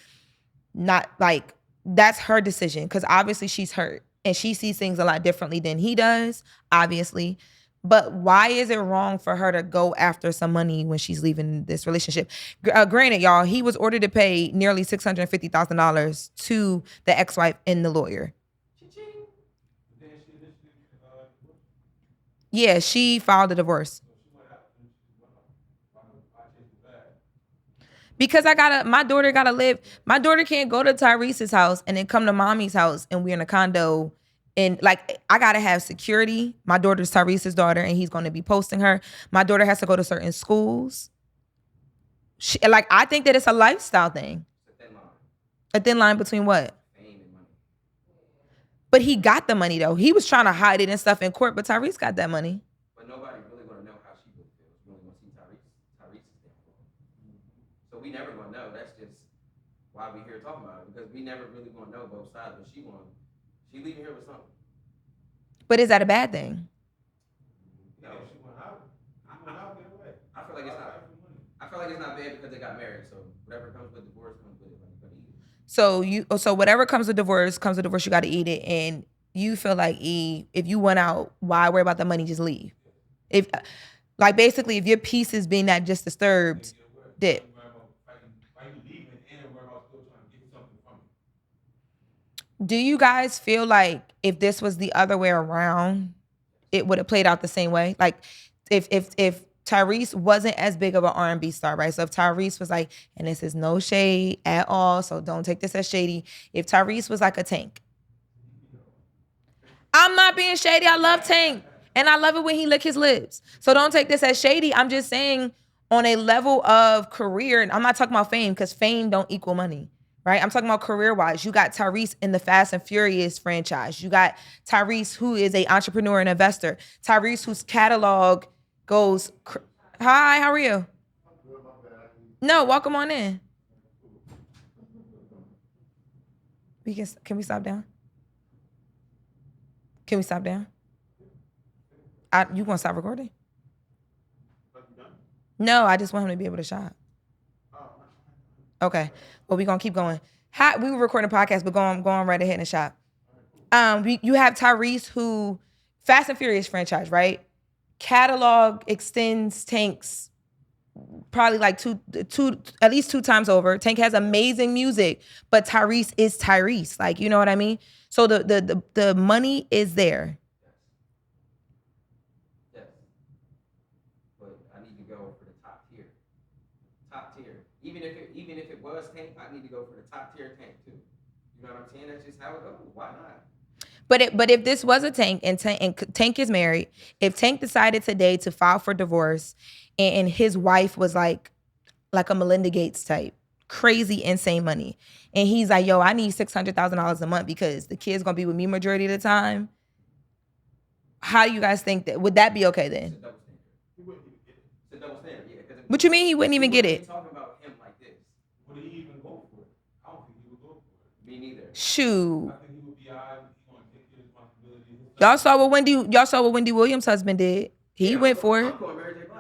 not like, that's her decision, because obviously she's hurt and she sees things a lot differently than he does, obviously. But why is it wrong for her to go after some money when she's leaving this relationship? Granted, y'all, he was ordered to pay nearly $650,000 to the ex-wife and the lawyer. Yeah, she filed a divorce. Because my daughter can't go to Tyrese's house and then come to mommy's house and we're in a condo. And like, I gotta have security. My daughter's Tyrese's daughter, and he's gonna be posting her. My daughter has to go to certain schools. I think that it's a lifestyle thing. A thin line between what? Fame and money. But he got the money though. He was trying to hide it and stuff in court, but Tyrese got that money. But nobody really gonna know how she really feels. We only gonna see Tyrese's downfall. So we never gonna know. That's just why we here talking about it, because we never really gonna know both sides. But she leaving here with something. But is that a bad thing? No, she went out. I feel like it's not. I feel like it's not bad because they got married. So whatever comes with divorce comes with it. Like, you gotta eat it. So whatever comes with divorce, you got to eat it. And you feel like, if you went out, why worry about the money? Just leave. If, like, basically, if your peace is being not just disturbed, dip. Do you guys feel like if this was the other way around, it would have played out the same way? Like, if Tyrese wasn't as big of an R&B star, right? So if Tyrese was like, and this is no shade at all, so don't take this as shady. If Tyrese was like a Tank, I'm not being shady. I love Tank. And I love it when he lick his lips. So don't take this as shady. I'm just saying on a level of career, and I'm not talking about fame because fame don't equal money, right? I'm talking about career-wise. You got Tyrese in the Fast and Furious franchise. You got Tyrese who is an entrepreneur and investor. Tyrese whose catalog goes, hi, how are you? No, welcome on in. Can we stop down? Can we stop down? You want to stop recording? No, I just want him to be able to shop. Okay. Well, we're going to keep going. We were recording a podcast, but go on right ahead and shop. You have Tyrese who, Fast and Furious franchise, right? Catalog extends Tank's probably like at least two times over. Tank has amazing music, but Tyrese is Tyrese. Like, you know what I mean? So the money is there. Yes. But I need to go for the top tier. Top tier. Even if it was Tank, I need to go for the top tier Tank too. You know what I'm saying? That's just how it goes. Why not? But if this was a Tank and Tank is married, if Tank decided today to file for divorce and his wife was like a Melinda Gates type, crazy, insane money, and he's like, yo, I need $600,000 a month because the kid's gonna be with me majority of the time. How do you guys think that? Would that be okay then? It's a double standard, yeah. What you mean he wouldn't even get it? Talking about him like this. Would he even go for it? I don't think he would go for it. Me neither. Shoot. I think he would be alright. He's going to take his responsibility. Y'all saw what Wendy Williams' husband did. He went for it. I'm going Mary J. Blige.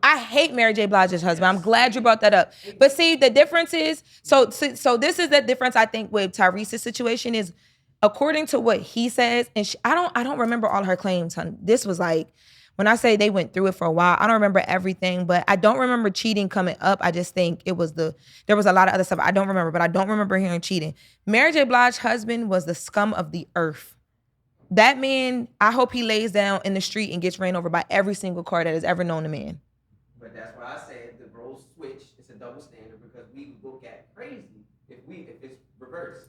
I hate Mary J. Blige's husband. I'm glad you brought that up. But see, the difference is, so this is the difference I think with Tyrese's situation is, according to what he says, and I don't remember all her claims. This was like, when I say they went through it for a while, I don't remember everything, but I don't remember cheating coming up. I just think there was a lot of other stuff I don't remember, but I don't remember hearing cheating. Mary J. Blige's husband was the scum of the earth. That man, I hope he lays down in the street and gets ran over by every single car that has ever known a man. But that's why I said the roles switch. It's a double standard because we look at crazy if it's reversed.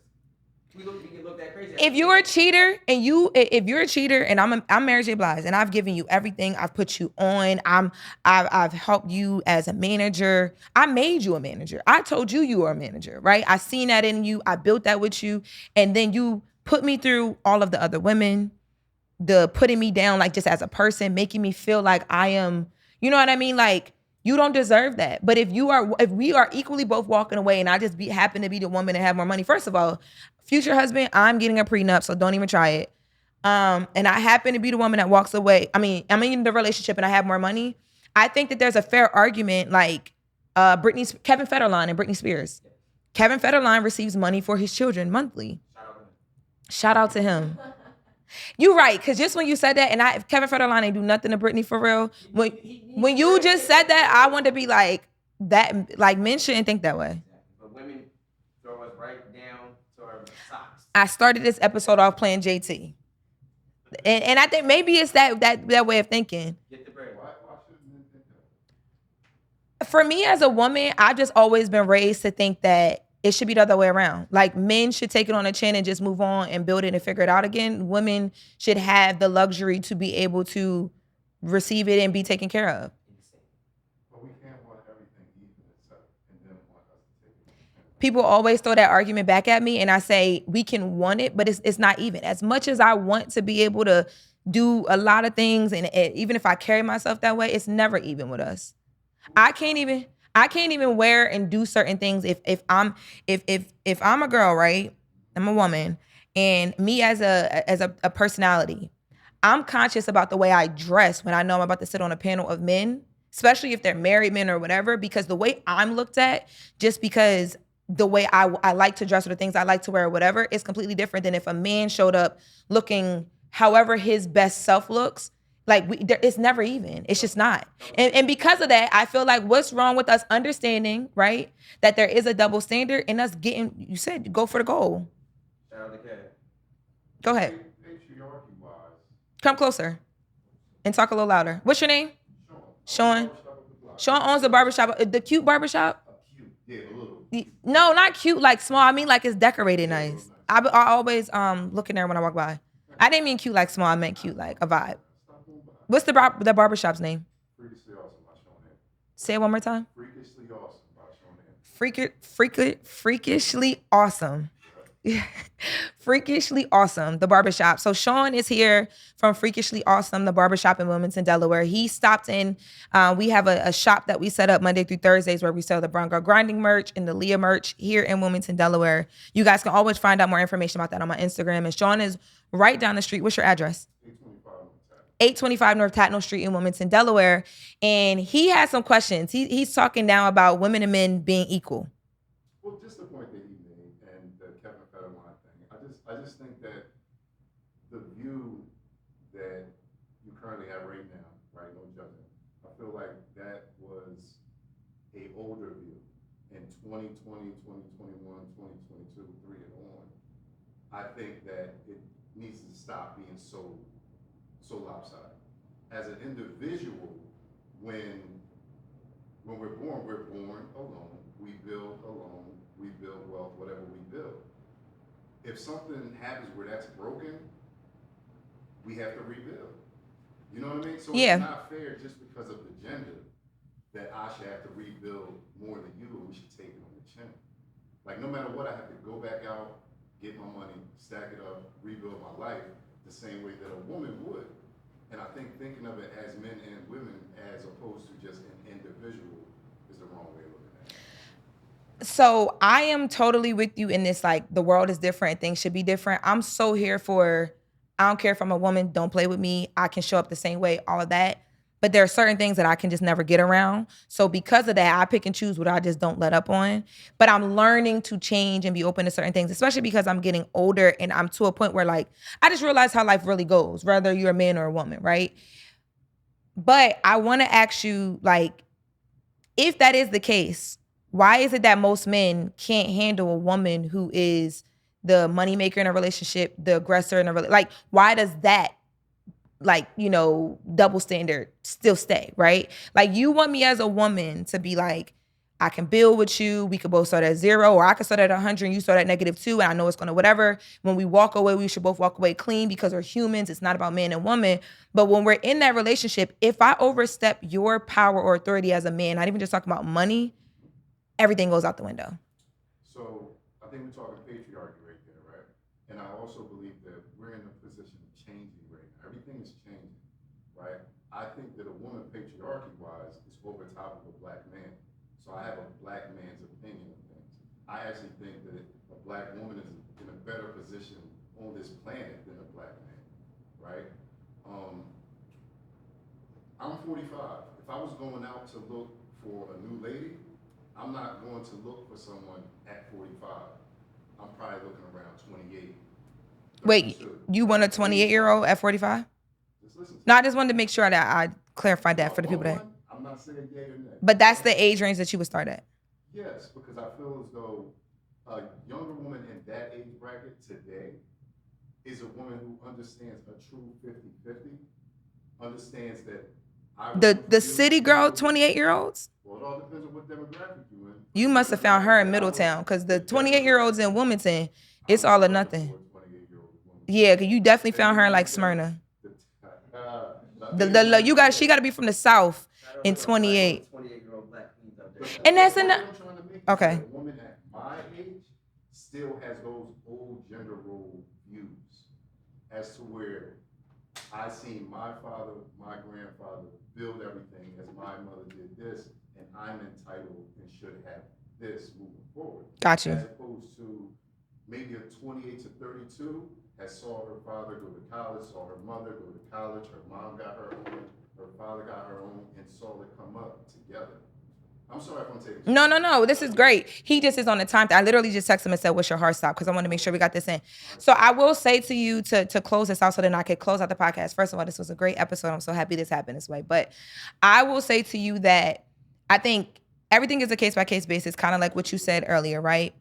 We can look at crazy. If you're a cheater and I'm Mary J. Blige and I've given you everything, I've put you on, I've helped you as a manager. I made you a manager. I told you were a manager, right? I seen that in you. I built that with you, and then you put me through all of the other women, the putting me down like just as a person, making me feel like I am, you know what I mean? Like, you don't deserve that. But if we are equally both walking away and I just happen to be the woman and have more money, first of all, future husband, I'm getting a prenup, so don't even try it. And I happen to be the woman that walks away. I mean, I'm in the relationship and I have more money. I think that there's a fair argument, like Kevin Federline and Britney Spears. Kevin Federline receives money for his children monthly. Shout out to him. You're right, because just when you said that, and Kevin Federline ain't do nothing to Britney for real. When you just said that, I wanted to be like that. Like, men shouldn't think that way. But women throw us right down to our socks. I started this episode off playing JT, and I think maybe it's that way of thinking. Get the bread. Why shouldn't men think that? For me as a woman, I've just always been raised to think that it should be the other way around. Like, men should take it on the chin and just move on and build it and figure it out again. Women should have the luxury to be able to receive it and be taken care of. But we can't want everything even except and then want us to take it. People always throw that argument back at me, and I say we can want it, but it's not even. As much as I want to be able to do a lot of things, and even if I carry myself that way, it's never even with us. I can't even wear and do certain things if I'm a girl, right? I'm a woman, and me as a personality, I'm conscious about the way I dress when I know I'm about to sit on a panel of men, especially if they're married men or whatever, because the way I'm looked at, just because the way I like to dress or the things I like to wear or whatever, is completely different than if a man showed up looking however his best self looks. Like, it's never even. It's just not. And because of that, I feel like what's wrong with us understanding, right, that there is a double standard and us getting, you said, go for the goal. Shout out to Kev. Go ahead. Patriarchy-wise, Come closer and talk a little louder. What's your name? Sean, Sean. Sean owns a barbershop. The cute barbershop? Cute, yeah, a little. No, not cute, like small. I mean like it's decorated nice. I always look in there when I walk by. I didn't mean cute like small. I meant cute like a vibe. Stop on by. What's the barbershop's name? Freakishly awesome by Sean Ann. Say it one more time. Freakishly awesome by Sean Ann. Freakishly awesome. Freakishly Awesome, the barbershop. So Sean is here from Freakishly Awesome, the barbershop in Wilmington, Delaware. He stopped in. We have a shop that we set up Monday through Thursdays where we sell the Brown Girl Grinding merch and the Leah merch here in Wilmington, Delaware. You guys can always find out more information about that on my Instagram. And Sean is right down the street. What's your address? 825 North Tatnall Street in Wilmington, Delaware. And he has some questions. He's talking now about women and men being equal. Well, just the point that he made and the Kevin Federline thing. I just think that the view that you currently have right now, right, no judgment, I feel like that was a older view in 2020, 2021, 2022, 3 and on. I think that it needs to stop being so lopsided. As an individual, when we're born alone. We build alone. We build wealth, whatever we build. If something happens where that's broken, we have to rebuild. You know what I mean? So Yeah. It's not fair just because of the gender that I should have to rebuild more than you, and we should take it on the chin. Like no matter what, I have to go back out, get my money, stack it up, rebuild my life the same way that a woman would. And I think thinking of it as men and women as opposed to just an individual is the wrong way of looking at it. So I am totally with you in this, like the world is different, things should be different. I'm so here for, I don't care if I'm a woman, don't play with me. I can show up the same way, all of that. But there are certain things that I can just never get around. So because of that, I pick and choose what I just don't let up on. But I'm learning to change and be open to certain things, especially because I'm getting older and I'm to a point where like, I just realize how life really goes, whether you're a man or a woman, right? But I want to ask you, like, if that is the case, why is it that most men can't handle a woman who is the moneymaker in a relationship, the aggressor in a relationship? Like, why does that, like, you know, double standard still stay, right? Like, you want me as a woman to be like, I can build with you. We could both start at 0, or I could start at 100 and you start at -2, and I know it's gonna whatever. When we walk away, we should both walk away clean because we're humans. It's not about man and woman. But when we're in that relationship, if I overstep your power or authority as a man, not even just talking about money, everything goes out the window. So I think we're talking patriarchy right there, right? And I also believe that we're in a position of changing right now. Everything is changing, right? I think that a woman, patriarchy-wise, is over top of a black man. So I have a black man's opinion of things. I actually think that a black woman is in a better position on this planet than a black man, right? I'm 45. If I was going out to look for a new lady, I'm not going to look for someone at 45. I'm probably looking around 28. Wait, 32. you want a 28-year-old at 45? Just listen to No, I just wanted to make sure that I clarified that for the people that. I'm not saying yay or nay. But that's the age range that you would start at. Yes, because I feel as though a younger woman in that age bracket today is a woman who understands a true 50-50, understands that The city girl 28-year-olds? Well, it all depends on what demographic you're in. You must have found her in Middletown, because the 28-year-olds in Wilmington, it's all or nothing. Yeah, because you definitely found her in like Smyrna. She got to be from the South in 28. 28-year-old black queens out there. And that's enough. Okay. A woman at my age still has those old gender role views as to where I seen my father, my grandfather build everything as my mother did this, and I'm entitled and should have this moving forward. Got you. As opposed to maybe a 28 to 32 has saw her father go to college, saw her mother go to college, her mom got her own, her father got her own, and saw it come up together. I'm sorry if I'm taking. No. This is great. He just is on the time. I literally just texted him and said, "What's your heart stop?" Because I want to make sure we got this in. So I will say to you to close this out so then I could close out the podcast. First of all, this was a great episode. I'm so happy this happened this way. But I will say to you that I think everything is a case-by-case basis, kind of like what you said earlier, right?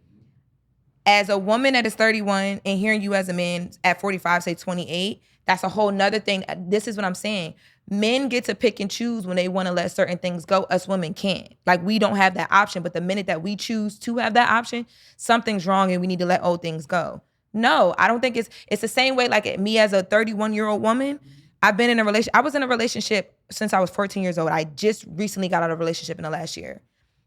As a woman that is 31 and hearing you as a man at 45 say 28, That's a whole nother thing. This is what I'm saying. Men get to pick and choose when they want to let certain things go. Us women can't. Like, we don't have that option. But the minute that we choose to have that option, something's wrong and we need to let old things go. No, I don't think it's the same way. Like, me as a 31-year-old woman, I've been in a relationship. I was in a relationship since I was 14 years old. I just recently got out of a relationship in the last year.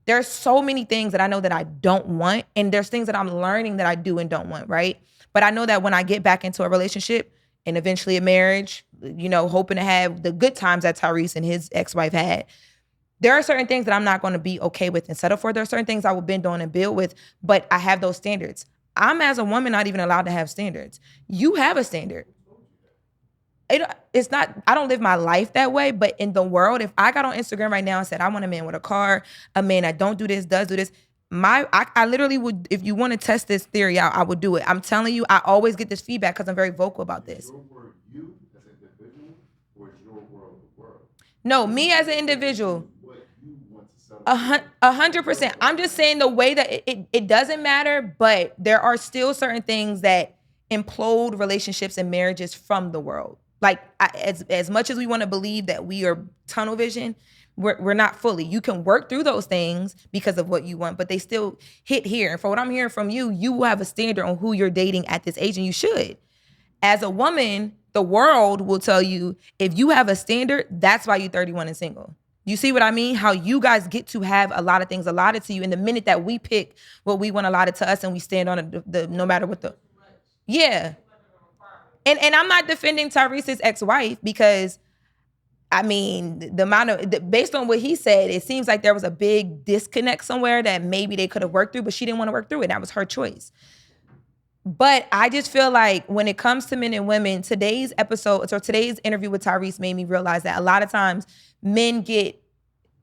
There's so many things that I know that I don't want. And there's things that I'm learning that I do and don't want, right? But I know that when I get back into a relationship and eventually a marriage, you know, hoping to have the good times that Tyrese and his ex-wife had, there are certain things that I'm not going to be okay with and settle for. There are certain things I will bend on and build with, but I have those standards. I'm, as a woman, not even allowed to have standards. You have a standard. It's not, I don't live my life that way, but in the world, if I got on Instagram right now and said, I want a man with a car, a man that don't do this, does do this, I literally would, if you want to test this theory out, I would do it. I'm telling you, I always get this feedback because I'm very vocal about this. Is your word you as an individual, or is your world the world? No, me as an individual. What you want to settle 100%. I'm just saying the way that it doesn't matter, but there are still certain things that implode relationships and marriages from the world. Like, as much as we want to believe that we are tunnel vision, we're not fully. You can work through those things because of what you want, but they still hit here. And for what I'm hearing from you, you have a standard on who you're dating at this age, and you should. As a woman, the world will tell you, if you have a standard, that's why you're 31 and single. You see what I mean? How you guys get to have a lot of things allotted to you. And the minute that we pick what we want allotted to us and we stand on it, no matter what the... Yeah. And I'm not defending Tyrese's ex-wife because, I mean, the amount of, based on what he said, it seems like there was a big disconnect somewhere that maybe they could have worked through, but she didn't want to work through it. That was her choice. But I just feel like when it comes to men and women, today's episode, or today's interview with Tyrese made me realize that a lot of times men get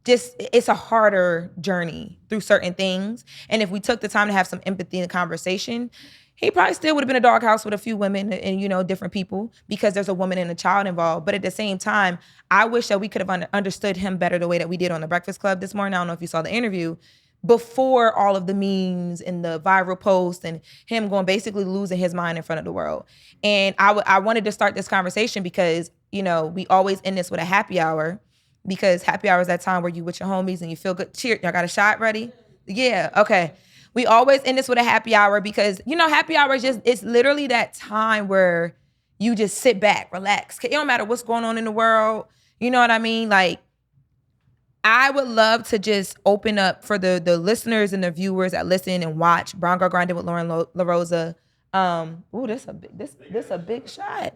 it's a harder journey through certain things. And if we took the time to have some empathy and conversation, he probably still would have been a doghouse with a few women and, you know, different people because there's a woman and a child involved. But at the same time, I wish that we could have understood him better the way that we did on the Breakfast Club this morning. I don't know if you saw the interview, before all of the memes and the viral posts and him going basically losing his mind in front of the world. And I wanted to start this conversation because, you know, we always end this with a happy hour, because happy hour is that time where you with your homies and you feel good. Cheer, y'all got a shot ready? Yeah, okay. We always end this with a happy hour because, you know, happy hour is it's literally that time where you just sit back, relax. It don't matter what's going on in the world. You know what I mean? Like, I would love to just open up for the listeners and the viewers that listen and watch Brown Girl Grinding with Loren LoRosa. Ooh, this a big shot.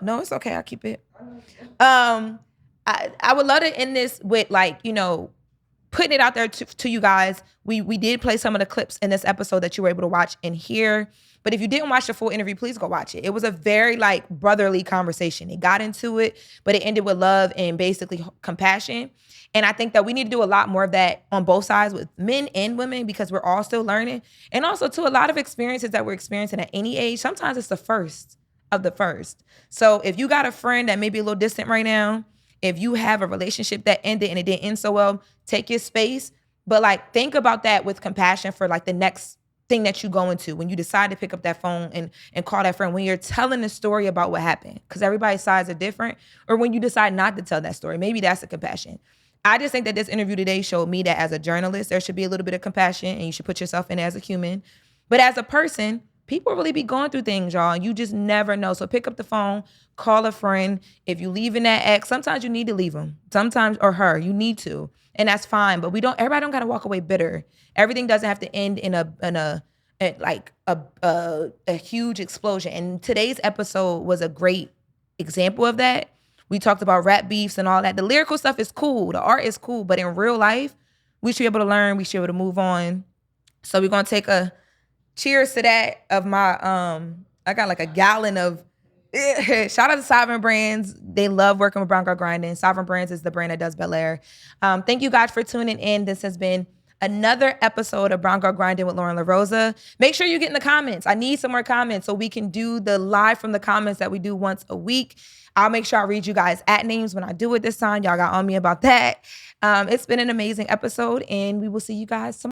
No, it's okay. I'll keep it. I would love to end this with, like, you know, putting it out there to you guys. We did play some of the clips in this episode that you were able to watch and hear. But if you didn't watch the full interview, please go watch it. It was a very, like, brotherly conversation. It got into it, but it ended with love and basically compassion. And I think that we need to do a lot more of that on both sides with men and women, because we're all still learning. And also, to a lot of experiences that we're experiencing at any age, sometimes it's the first of the first. So if you got a friend that may be a little distant right now, if you have a relationship that ended and it didn't end so well, take your space. But, like, think about that with compassion for, like, the next thing that you go into when you decide to pick up that phone and call that friend, when you're telling the story about what happened, because everybody's sides are different, or when you decide not to tell that story. Maybe that's the compassion. I just think that this interview today showed me that as a journalist, there should be a little bit of compassion and you should put yourself in as a human. But as a person, people really be going through things, y'all. You just never know. So pick up the phone, call a friend. If you leaving that ex, sometimes you need to leave him. Sometimes, or her, you need to. And that's fine. But everybody don't got to walk away bitter. Everything doesn't have to end in a huge explosion. And today's episode was a great example of that. We talked about rap beefs and all that. The lyrical stuff is cool. The art is cool. But in real life, we should be able to learn. We should be able to move on. So we're going to take a cheers to that of my, I got like a gallon of, shout out to Sovereign Brands. They love working with Brown Girl Grinding. Sovereign Brands is the brand that does Bel Air. Thank you guys for tuning in. This has been another episode of Brown Girl Grinding with Loren LoRosa. Make sure you get in the comments. I need some more comments so we can do the live from the comments that we do once a week. I'll make sure I read you guys at names when I do it this time. Y'all got on me about that. It's been an amazing episode, and we will see you guys tomorrow.